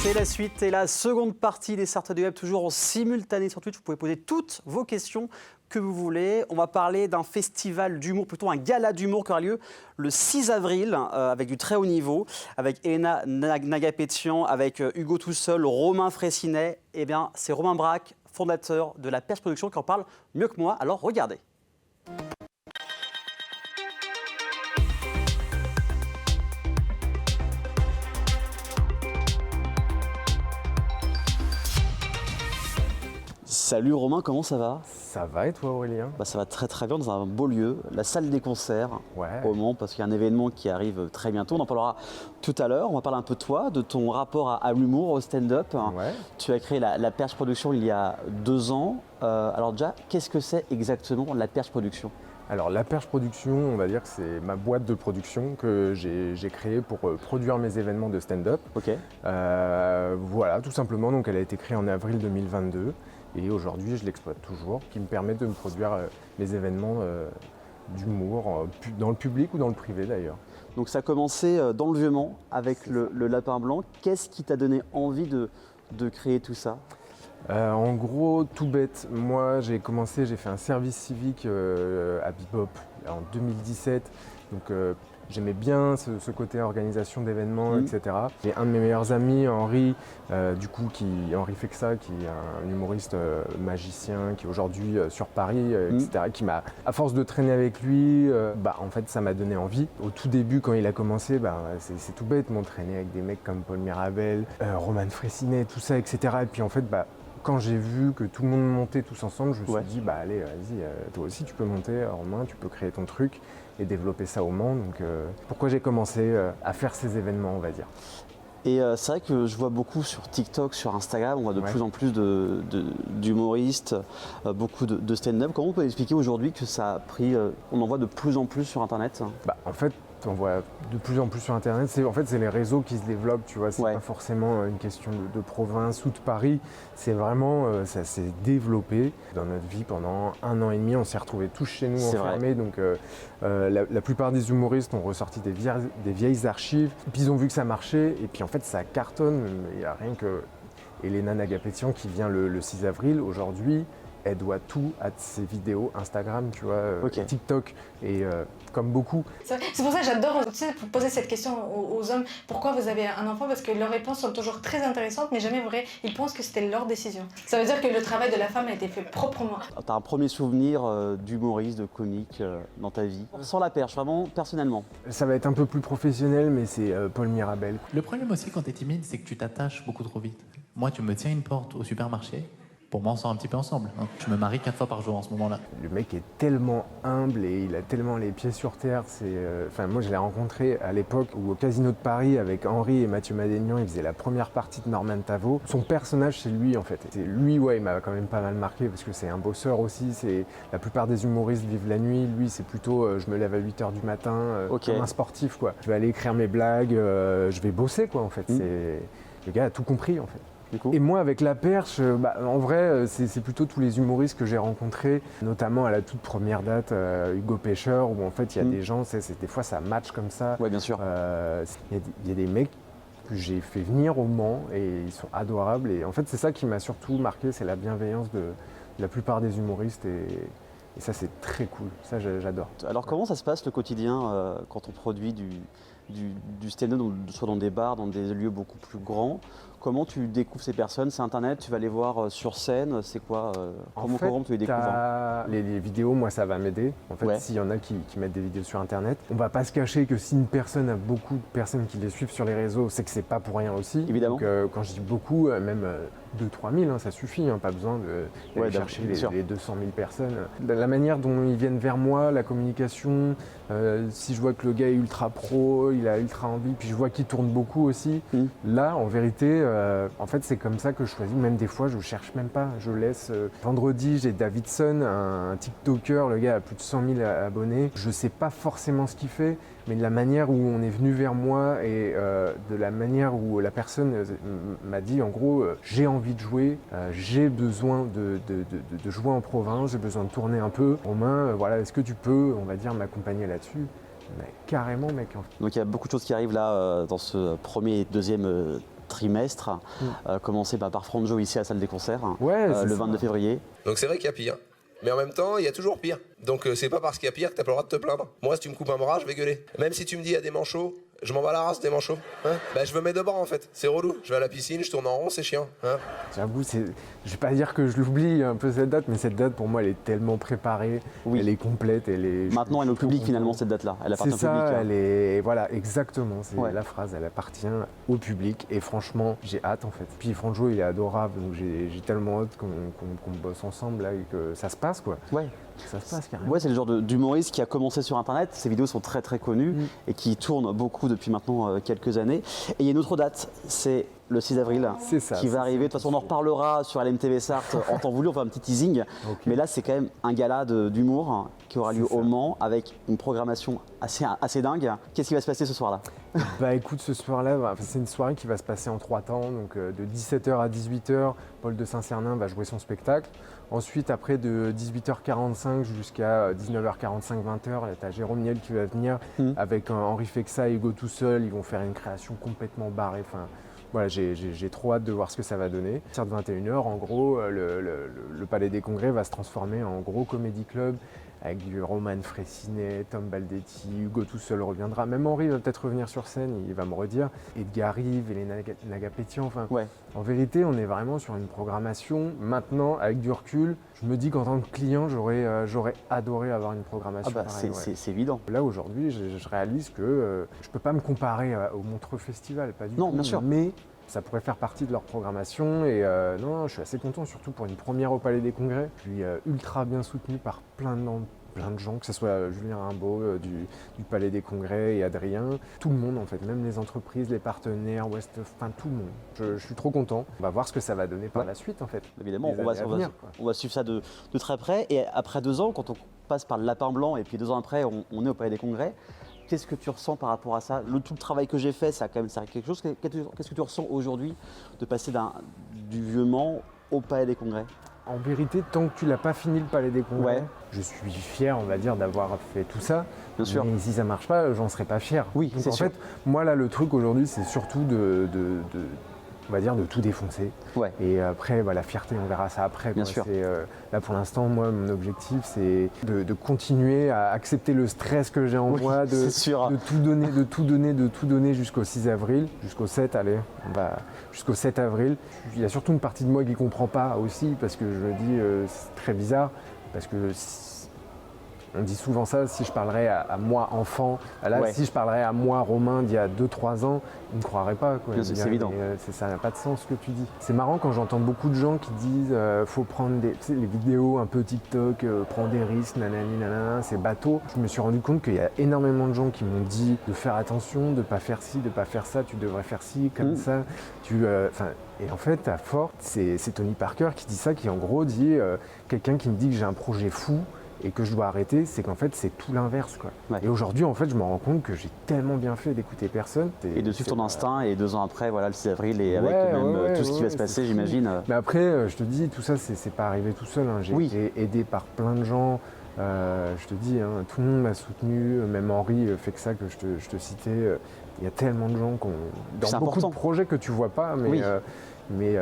C'est la suite et la seconde partie des Startups du Web, toujours en simultané sur Twitch. Vous pouvez poser toutes vos questions que vous voulez. On va parler d'un festival d'humour, plutôt un gala d'humour qui aura lieu le 6 avril avec du très haut niveau, avec Elena Nagapetian, avec Hugo Toussol, Romain Fraissinet. Eh bien, c'est Romain Braque, fondateur de La Perche Production, qui en parle mieux que moi. Alors, regardez. Salut Romain, comment ça va? Ça va et toi Aurélien? Ça va très très bien dans un beau lieu, la salle des concerts au Mans, parce qu'il y a un événement qui arrive très bientôt. On en parlera tout à l'heure. On va parler un peu de toi, de ton rapport à l'humour, au stand-up. Ouais. Tu as créé la Perche Production il y a 2 ans. Alors déjà, qu'est-ce que c'est exactement la Perche Production? Alors la Perche Production, on va dire que c'est ma boîte de production que j'ai créée pour produire mes événements de stand-up. Ok. Voilà, tout simplement. Donc elle a été créée en avril 2022 et aujourd'hui je l'exploite toujours, qui me permet de me produire mes événements d'humour dans le public ou dans le privé d'ailleurs. Donc ça a commencé dans le Vieux-Mans avec le Lapin Blanc. Qu'est-ce qui t'a donné envie de créer tout ça? En gros, tout bête, moi j'ai fait un service civique à Bebop en 2017, donc j'aimais bien ce côté organisation d'événements, etc. J'ai un de mes meilleurs amis, Henri, Henri Fexa, qui est un humoriste magicien, qui est aujourd'hui sur Paris, etc., qui m'a, à force de traîner avec lui, en fait ça m'a donné envie. Au tout début, quand il a commencé, c'est tout bête, m'entraîner avec des mecs comme Paul Mirabel, Romain Fraissinet, tout ça, etc. Et puis en fait, quand j'ai vu que tout le monde montait tous ensemble, je me suis dit, allez, vas-y, toi aussi tu peux monter, Romain, tu peux créer ton truc et développer ça au Mans. Donc pourquoi j'ai commencé à faire ces événements, on va dire. Et c'est vrai que je vois beaucoup sur TikTok, sur Instagram, on voit de plus en plus d'humoristes, beaucoup de stand-up. Comment on peut expliquer aujourd'hui que ça a pris, on en voit de plus en plus sur Internet? En fait, on voit de plus en plus sur Internet. C'est les réseaux qui se développent, tu vois. C'est pas forcément une question de province ou de Paris. C'est vraiment, ça s'est développé dans notre vie pendant 1 an et demi. On s'est retrouvés tous chez nous enfermés. Donc, la plupart des humoristes ont ressorti des vieilles archives. Puis ils ont vu que ça marchait. Et puis en fait, ça cartonne. Il n'y a rien que Elena Nagapetian qui vient le 6 avril aujourd'hui. Elle doit tout à ses vidéos Instagram, tu vois, TikTok, et comme beaucoup. C'est pour ça que j'adore poser cette question aux hommes. Pourquoi vous avez un enfant? Parce que leurs réponses sont toujours très intéressantes, mais jamais vraies. Ils pensent que c'était leur décision. Ça veut dire que le travail de la femme a été fait proprement. Tu as un premier souvenir d'humoriste, de comique dans ta vie? Sans la perche, vraiment, personnellement? Ça va être un peu plus professionnel, mais c'est Paul Mirabel. Le problème aussi quand tu es timide, c'est que tu t'attaches beaucoup trop vite. Moi, tu me tiens une porte au supermarché. Pour moi, on sort un petit peu ensemble. Je me marie 4 fois par jour en ce moment-là. Le mec est tellement humble et il a tellement les pieds sur terre. Moi, je l'ai rencontré à l'époque où au Casino de Paris avec Henri et Mathieu Madénian, il faisait la première partie de Norman Tavo. Son personnage, c'est lui en fait. C'est lui, il m'a quand même pas mal marqué parce que c'est un bosseur aussi. La plupart des humoristes vivent la nuit. Lui, c'est plutôt je me lève à 8h du matin, comme un sportif quoi. Je vais aller écrire mes blagues, je vais bosser quoi en fait. Le gars a tout compris en fait. Et moi, avec la perche, en vrai, c'est plutôt tous les humoristes que j'ai rencontrés, notamment à la toute première date, Hugo Pêcheur, où en fait, il y a des gens, des fois, ça match comme ça. Oui, bien sûr. Il y a des mecs que j'ai fait venir au Mans et ils sont adorables. Et en fait, c'est ça qui m'a surtout marqué, c'est la bienveillance de la plupart des humoristes. Et ça, c'est très cool. Ça, j'adore. Alors, comment ça se passe le quotidien quand on produit du stand-up, soit dans des bars, dans des lieux beaucoup plus grands? Comment tu découvres ces personnes? C'est Internet, tu vas les voir sur scène, c'est quoi? Comment tu les découvres? Les vidéos, moi, ça va m'aider. En fait, s'il y en a qui mettent des vidéos sur Internet, on va pas se cacher que si une personne a beaucoup de personnes qui les suivent sur les réseaux, c'est que c'est pas pour rien aussi. Évidemment. Donc, quand je dis beaucoup, même 2-3 000, ça suffit, pas besoin d'aller chercher les 200 000 personnes. La manière dont ils viennent vers moi, la communication, si je vois que le gars est ultra pro, il a ultra envie, puis je vois qu'il tourne beaucoup aussi, là, en vérité, en fait, c'est comme ça que je choisis. Même des fois, je cherche même pas, je laisse. Vendredi, j'ai Davidson, un TikToker, le gars a plus de 100 000 abonnés. Je sais pas forcément ce qu'il fait, mais de la manière où on est venu vers moi et de la manière où la personne m'a dit, en gros, j'ai envie de jouer, j'ai besoin de jouer en province, j'ai besoin de tourner un peu. Romain, voilà, est-ce que tu peux, on va dire, m'accompagner là-dessus? Mais carrément, mec. Donc il y a beaucoup de choses qui arrivent là dans ce premier et deuxième trimestre, commencé par Franjo ici à la salle des concerts, Ouais, c'est le ça. 22 février. Donc c'est vrai qu'il y a pire. Mais en même temps, il y a toujours pire. Donc c'est pas parce qu'il y a pire que t'as pas le droit de te plaindre. Moi, si tu me coupes un bras, je vais gueuler. Même si tu me dis il y a des manchots, je m'en bats la race des manchots. Hein, bah je veux mes deux bras en fait. C'est relou. Je vais à la piscine, je tourne en rond, c'est chiant. Hein. J'avoue, je vais pas dire que je l'oublie un peu cette date, mais cette date pour moi elle est tellement préparée, Oui. elle est complète, elle est. Maintenant, elle est au public finalement cette date-là. Elle appartient C'est au public. ça, elle est. Voilà, exactement, c'est Ouais. la phrase, elle appartient au public et franchement, j'ai hâte en fait. Puis Franjo il est adorable, donc j'ai tellement hâte qu'on bosse ensemble là et que ça se passe quoi. Ouais. Ça se passe carrément. Ouais, c'est le genre d'humoriste qui a commencé sur Internet. Ses vidéos sont très très connues et qui tournent beaucoup depuis maintenant quelques années. Et il y a une autre date, c'est le 6 avril C'est ça, qui va c'est arriver. De toute façon, on en reparlera sur LMTV Sarthe en temps voulu. On va faire un petit teasing. Ok. Mais là, c'est quand même un gala d'humour qui aura lieu C'est au ça. Mans avec une programmation assez dingue. Qu'est-ce qui va se passer ce soir-là? Bah écoute, ce soir-là, c'est une soirée qui va se passer en 3 temps, donc de 17h à 18h, Paul de Saint-Cernin va jouer son spectacle. Ensuite, après de 18h45 jusqu'à 19h45, 20h, tu as Jérôme Niel qui va venir avec Henri Fexa et Hugo tout seul. Ils vont faire une création complètement barrée. Enfin, voilà, j'ai trop hâte de voir ce que ça va donner. À partir de 21h, en gros, le Palais des Congrès va se transformer en gros comédie club avec du Roman Fressinet, Tom Baldetti, Hugo tout seul reviendra. Même Henri va peut-être revenir sur scène, il va me redire. Edgar Rive, Elena Nagapétian. Enfin, Ouais. en vérité, on est vraiment sur une programmation. Maintenant, avec du recul, je me dis qu'en tant que client, j'aurais adoré avoir une programmation Ah bah, pareille, ouais. c'est évident. Là, aujourd'hui, je réalise que je ne peux pas me comparer au Montreux Festival, pas du Non, tout. bien sûr. Mais ça pourrait faire partie de leur programmation. Et non, je suis assez content, surtout pour une première au Palais des Congrès. Je suis ultra bien soutenu par plein de gens, que ce soit Julien Rimbaud du Palais des Congrès et Adrien. Tout le monde, en fait, même les entreprises, les partenaires, enfin tout le monde. Je suis trop content. On va voir ce que ça va donner par la suite, en fait. Évidemment, Les années à venir, quoi. on va suivre ça de très près. Et après 2 ans, quand on passe par le Lapin Blanc et puis 2 ans après, on est au Palais des Congrès, qu'est-ce que tu ressens par rapport à ça? Tout le travail que j'ai fait, ça a quand même servi à quelque chose. Qu'est-ce que tu ressens aujourd'hui de passer du Vieux Mans au Palais des Congrès? En vérité, tant que tu l'as pas fini le Palais des Congrès, Ouais. je suis fier, on va dire, d'avoir fait tout ça. Bien sûr. Mais si ça marche pas, j'en serais pas fier. Oui, Donc, c'est en sûr. fait, moi là, le truc aujourd'hui, c'est surtout on va dire, de tout défoncer. Ouais. Et après, la fierté, on verra ça après. Bien quoi. sûr. Là, pour l'instant, moi, mon objectif, c'est de continuer à accepter le stress que j'ai en Oui, moi, c'est sûr. de tout donner jusqu'au 6 avril, jusqu'au 7, allez, jusqu'au 7 avril. Il y a surtout une partie de moi qui ne comprend pas aussi, parce que je me dis, c'est très bizarre, parce que on dit souvent ça, si je parlerais à moi enfant, là, Ouais. si je parlerais à moi Romain d'il y a 2-3 ans, il ne me croirait pas. Quoi. Bien Il sûr, me c'est dirait, évident. mais, ça n'a pas de sens ce que tu dis. C'est marrant quand j'entends beaucoup de gens qui disent faut prendre tu sais, les vidéos un peu TikTok, prends des risques, nanani, nanana, c'est bateau. Je me suis rendu compte qu'il y a énormément de gens qui m'ont dit de faire attention, de ne pas faire ci, de ne pas faire ça, tu devrais faire ci, comme ça. Et en fait, à force, c'est Tony Parker qui dit ça, qui en gros dit quelqu'un qui me dit que j'ai un projet fou et que je dois arrêter, c'est qu'en fait c'est tout l'inverse quoi. Ouais. Et aujourd'hui en fait je me rends compte que j'ai tellement bien fait d'écouter personne. Et de suivre ton instinct, et 2 ans après, voilà, le 6 avril, et avec Ouais, même ouais, tout ce qui va ouais, se c'est passer, fou. j'imagine. Mais après je te dis tout ça c'est pas arrivé tout seul, hein. J'ai Oui. été aidé par plein de gens. Je te dis, hein, tout le monde m'a soutenu, même Henri fait que ça que je te citais. Il y a tellement de gens C'est dans beaucoup important. de projets que tu vois pas, mais, Oui.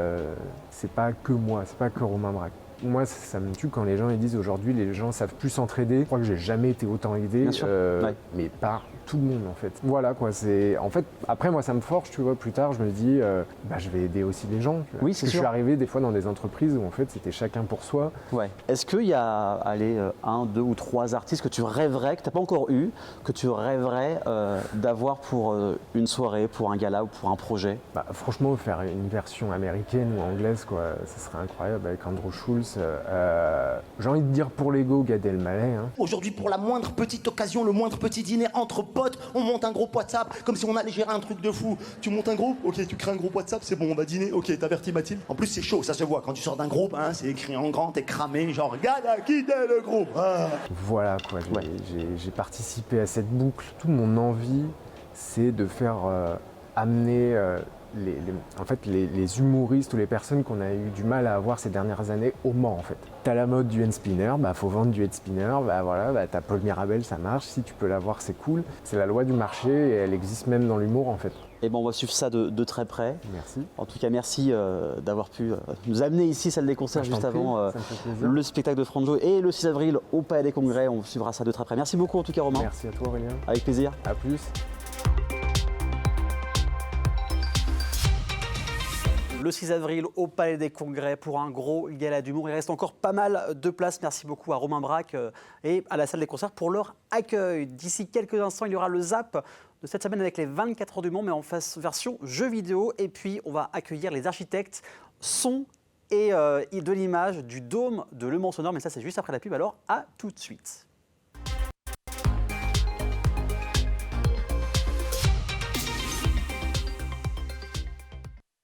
c'est pas que moi, c'est pas que Romain Braque. Moi, ça me tue quand les gens ils disent aujourd'hui les gens savent plus s'entraider. Je crois que j'ai jamais été autant aidé, Bien sûr. Ouais. mais par tout le monde en fait. Voilà quoi. En fait, après moi ça me forge, tu vois. Plus tard, je me dis, je vais aider aussi les gens. Tu vois. Oui, Parce c'est que je sûr. suis arrivé des fois dans des entreprises où en fait c'était chacun pour soi. Ouais. Est-ce qu'il y a 1, 2 ou 3 artistes que tu rêverais, que tu n'as pas encore eu, que tu rêverais d'avoir pour une soirée, pour un gala ou pour un projet? Franchement, faire une version américaine ou anglaise, quoi, ça serait incroyable avec Andrew Schulz. J'ai envie de dire pour l'ego, Gad Elmaleh. Hein. Aujourd'hui, pour la moindre petite occasion, le moindre petit dîner entre potes, on monte un groupe WhatsApp comme si on allait gérer un truc de fou. Tu montes un groupe, ok, tu crées un groupe WhatsApp, c'est bon, on va dîner, ok, t'avertis Mathilde. En plus, c'est chaud, ça se voit. Quand tu sors d'un groupe, hein, c'est écrit en grand, t'es cramé, genre, Gad a quitté le groupe. Ah. Voilà, quoi. J'ai participé à cette boucle. Toute mon envie, c'est de faire amener en fait, les humoristes ou les personnes qu'on a eu du mal à avoir ces dernières années au Mans en fait. T'as la mode du hand spinner, faut vendre du hand spinner, t'as Paul Mirabel, ça marche, si tu peux l'avoir c'est cool. C'est la loi du marché et elle existe même dans l'humour en fait. Et on va suivre ça de très près. Merci. En tout cas, merci d'avoir pu nous amener ici, salle des concerts, juste avant le spectacle de Franjo et le 6 avril au Palais des Congrès. On suivra ça de très près. Merci beaucoup en tout cas, Romain. Merci à toi, Aurélien. Avec plaisir. À plus. Le 6 avril au Palais des Congrès pour un gros gala d'humour. Il reste encore pas mal de place. Merci beaucoup à Romain Braque et à la salle des concerts pour leur accueil. D'ici quelques instants, il y aura le Zap de cette semaine avec les 24 heures du Mans, mais en version jeu vidéo. Et puis, on va accueillir les architectes son et de l'image du dôme de Le Mans Sonore. Mais ça, c'est juste après la pub. Alors, à tout de suite.